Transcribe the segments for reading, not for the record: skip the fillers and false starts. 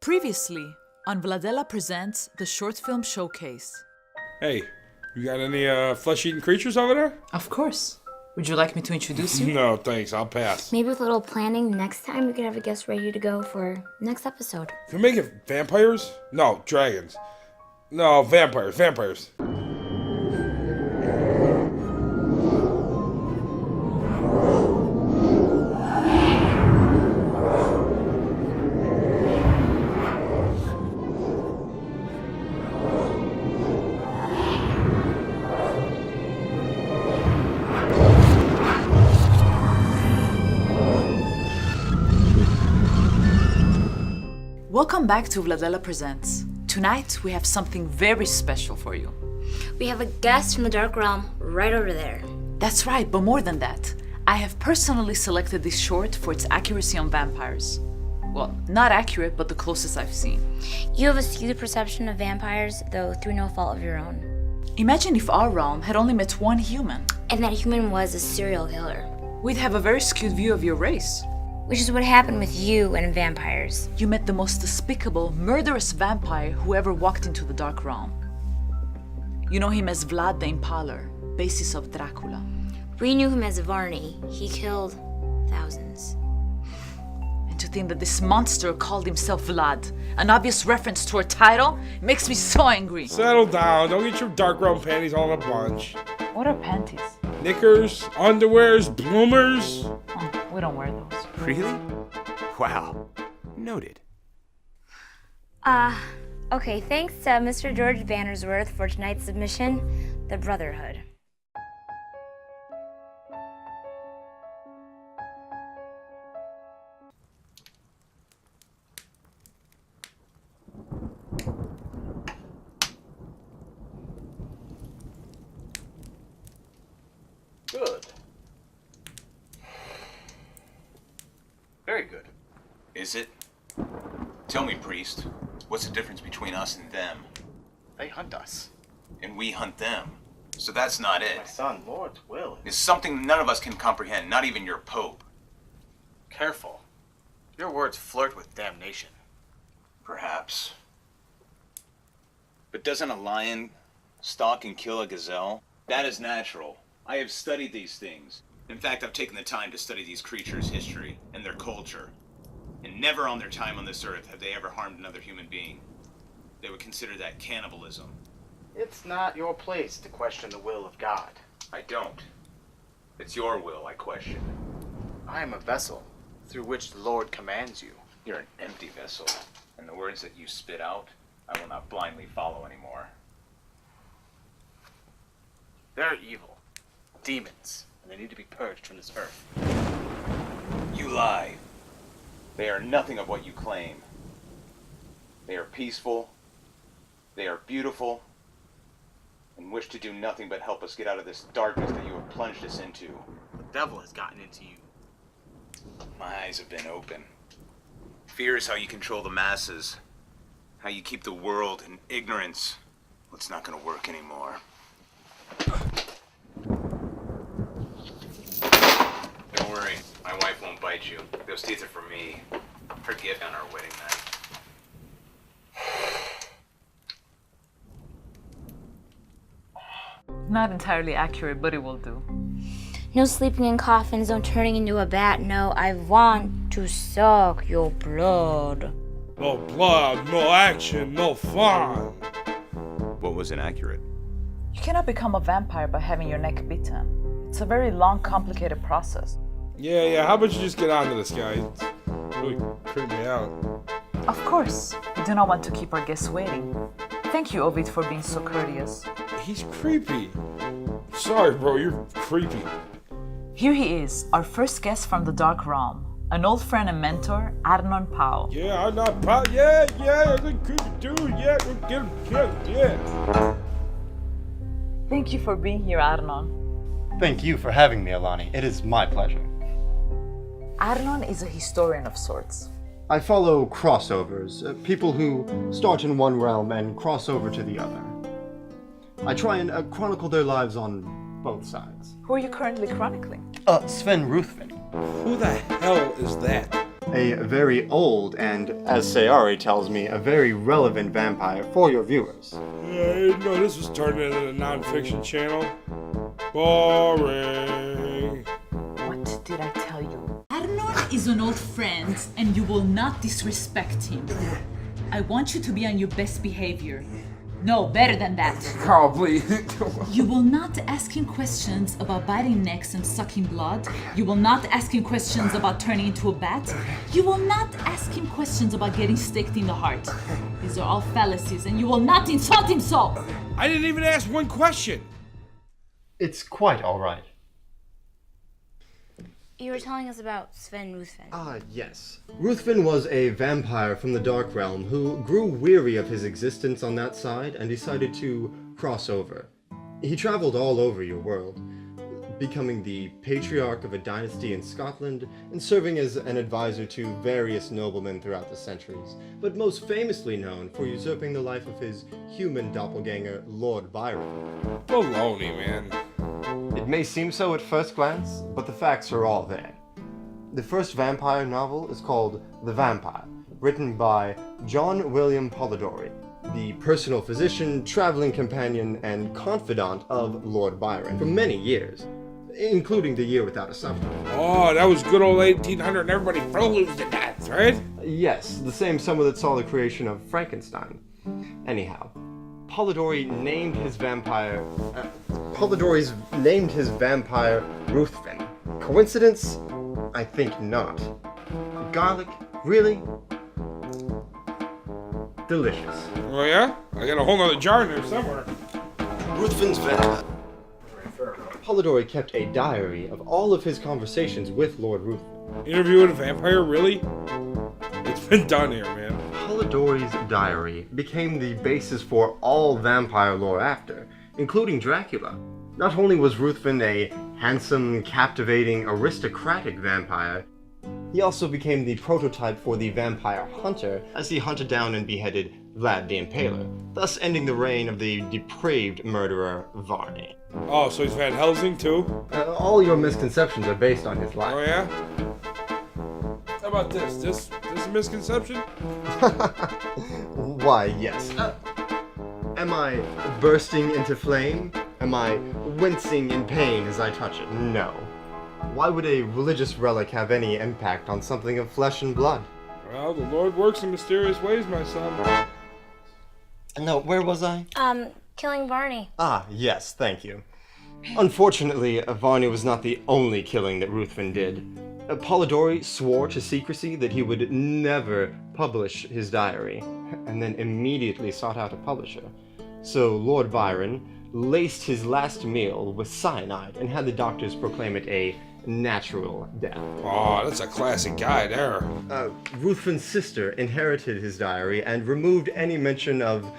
Previously on Vladela Presents the Short Film Showcase. Hey, you got any flesh-eating creatures over there? Of course. Would you like me to introduce you? No, thanks. I'll pass. Maybe with a little planning, next time we could have a guest ready to go for next episode. Can we make it vampires? No, dragons. No, vampires. Welcome back to Vladela Presents. Tonight we have something very special for you. We have a guest from the Dark Realm right over there. That's right, but more than that. I have personally selected this short for its accuracy on vampires. Well, not accurate, but the closest I've seen. You have a skewed perception of vampires, though through no fault of your own. Imagine if our realm had only met one human. And that human was a serial killer. We'd have a very skewed view of your race. Which is what happened with you and vampires. You met the most despicable, murderous vampire who ever walked into the Dark Realm. You know him as Vlad the Impaler, basis of Dracula. We knew him as Varney. He killed thousands. And to think that this monster called himself Vlad, an obvious reference to our title, makes me so angry. Settle down. Don't get your dark realm panties all in a bunch. What are panties? Knickers, underwears, bloomers. Oh, we don't wear those. Really? Wow. Noted. Okay, thanks to Mr. George Bannersworth for tonight's submission, The Brotherhood. Good. Very good. Is it? Tell me, priest, what's the difference between us and them? They hunt us. And we hunt them. So that's not My it. son, Lord's will. It's something none of us can comprehend, not even your pope. Careful. Your words flirt with damnation. Perhaps. But doesn't a lion stalk and kill a gazelle? That is natural. I have studied these things. In fact, I've taken the time to study these creatures' history and their culture. And never on their time on this earth have they ever harmed another human being. They would consider that cannibalism. It's not your place to question the will of God. I don't. It's your will I question. I am a vessel through which the Lord commands you. You're an empty vessel, and the words that you spit out, I will not blindly follow anymore. They're evil. Demons. And they need to be purged from this earth. You lie. They are nothing of what you claim. They are peaceful, they are beautiful, and wish to do nothing but help us get out of this darkness that you have plunged us into. The devil has gotten into you. My eyes have been open. Fear is how you control the masses, how you keep the world in ignorance. Well, it's not going to work anymore. Don't worry, my wife won't bite you. Those teeth are for me. Her gift on our wedding night. Not entirely accurate, but it will do. No sleeping in coffins, no turning into a bat. No, I want to suck your blood. No blood, no action, no fun. What was inaccurate? You cannot become a vampire by having your neck bitten. It's a very long, complicated process. Yeah, how about you just get on to this guy? It's really creeping me out. Of course, we do not want to keep our guests waiting. Thank you, Ovid, for being so courteous. He's creepy. Sorry, bro, you're creepy. Here he is, our first guest from the Dark Realm, an old friend and mentor, Arnon Pau. Yeah, I'm not proud. Yeah, I'm a creepy dude. Yeah, go get him. Yeah. Thank you for being here, Arnon. Thank you for having me, Alani. It is my pleasure. Arnon is a historian of sorts. I follow crossovers, people who start in one realm and cross over to the other. I try and chronicle their lives on both sides. Who are you currently chronicling? Sven Ruthven. Who the hell is that? a very old and, as Saiari tells me, a very relevant vampire for your viewers. I didn't know this was turned into a non-fiction channel. Boring. What did I tell you? Arnon is an old friend, and you will not disrespect him. I want you to be on your best behavior. No, better than that. Carl, please. You will not ask him questions about biting necks and sucking blood. You will not ask him questions about turning into a bat. You will not ask him questions about getting staked in the heart. These are all fallacies, and you will not insult him so. I didn't even ask one question. It's quite alright. You were telling us about Sven Ruthven. Ah, yes. Ruthven was a vampire from the Dark Realm who grew weary of his existence on that side and decided to cross over. He traveled all over your world, becoming the patriarch of a dynasty in Scotland and serving as an advisor to various noblemen throughout the centuries, but most famously known for usurping the life of his human doppelganger, Lord Byron. Baloney, man. It may seem so at first glance, but the facts are all there. The first vampire novel is called The Vampire, written by John William Polidori, the personal physician, traveling companion, and confidant of Lord Byron for many years, including the year without a summer. Oh, that was good old 1800 and everybody froze to death, right? Yes, the same summer that saw the creation of Frankenstein. Anyhow, Polidori's named his vampire Ruthven. Coincidence? I think not. Garlic? Really? Delicious. Oh yeah? I got a whole nother jar in there somewhere. Ruthven's vampire. Polidori kept a diary of all of his conversations with Lord Ruthven. Interviewing a vampire, really? It's been done here, man. Polidori's diary became the basis for all vampire lore after, including Dracula. Not only was Ruthven a handsome, captivating, aristocratic vampire, he also became the prototype for the vampire hunter as he hunted down and beheaded Vlad the Impaler, thus ending the reign of the depraved murderer Varney. Oh, so he's Van Helsing too? All your misconceptions are based on his life. Oh yeah? How about this? This a misconception? Why, yes. Am I bursting into flame? Am I wincing in pain as I touch it? No. Why would a religious relic have any impact on something of flesh and blood? Well, the Lord works in mysterious ways, my son. No, where was I? Killing Barney. Ah, yes, thank you. Unfortunately, Varney was not the only killing that Ruthven did. Polidori swore to secrecy that he would never publish his diary, and then immediately sought out a publisher. So Lord Byron laced his last meal with cyanide and had the doctors proclaim it a natural death. Oh, that's a classic guy there. Ruthven's sister inherited his diary and removed any mention of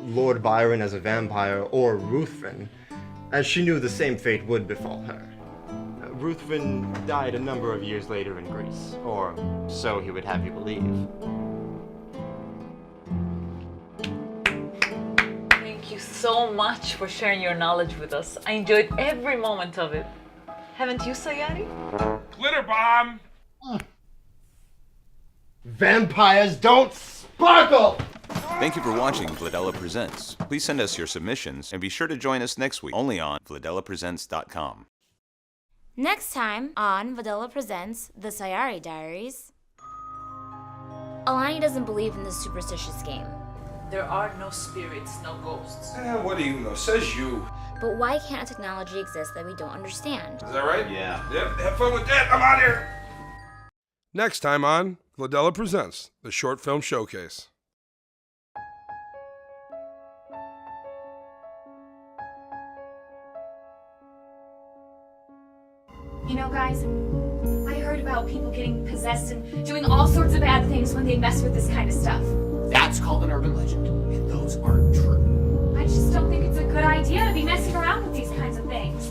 Lord Byron as a vampire or Ruthven, as she knew the same fate would befall her. Ruthven died a number of years later in Greece, or so he would have you believe. Thank you so much for sharing your knowledge with us. I enjoyed every moment of it. Haven't you, Saiari? Glitter bomb! Vampires don't sparkle! Thank you for watching Vladella Presents. Please send us your submissions and be sure to join us next week only on VladellaPresents.com. Next time on Vadella Presents The Saiari Diaries. Alani doesn't believe in this superstitious game. There are no spirits, no ghosts. What do you know? Says you. But why can't a technology exist that we don't understand? Is that right? Yeah. Yep, have fun with that. I'm out here. Next time on Vladella Presents, the short film showcase. You know, guys, I heard about people getting possessed and doing all sorts of bad things when they mess with this kind of stuff. That's called an urban legend, and those aren't true. I just don't think it's a good idea to be messing around with these kinds of things.